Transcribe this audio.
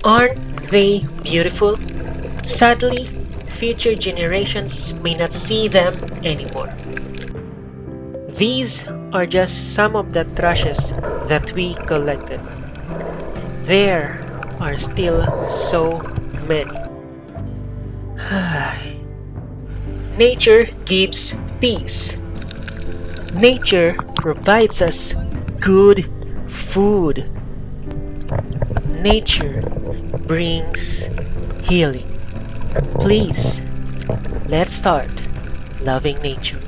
Aren't they beautiful? Sadly, future generations may not see them anymore. These are just some of the trashes that we collected. There are still so many. Nature gives peace. Nature provides us good food. Nature brings healing. Please, let's start loving nature.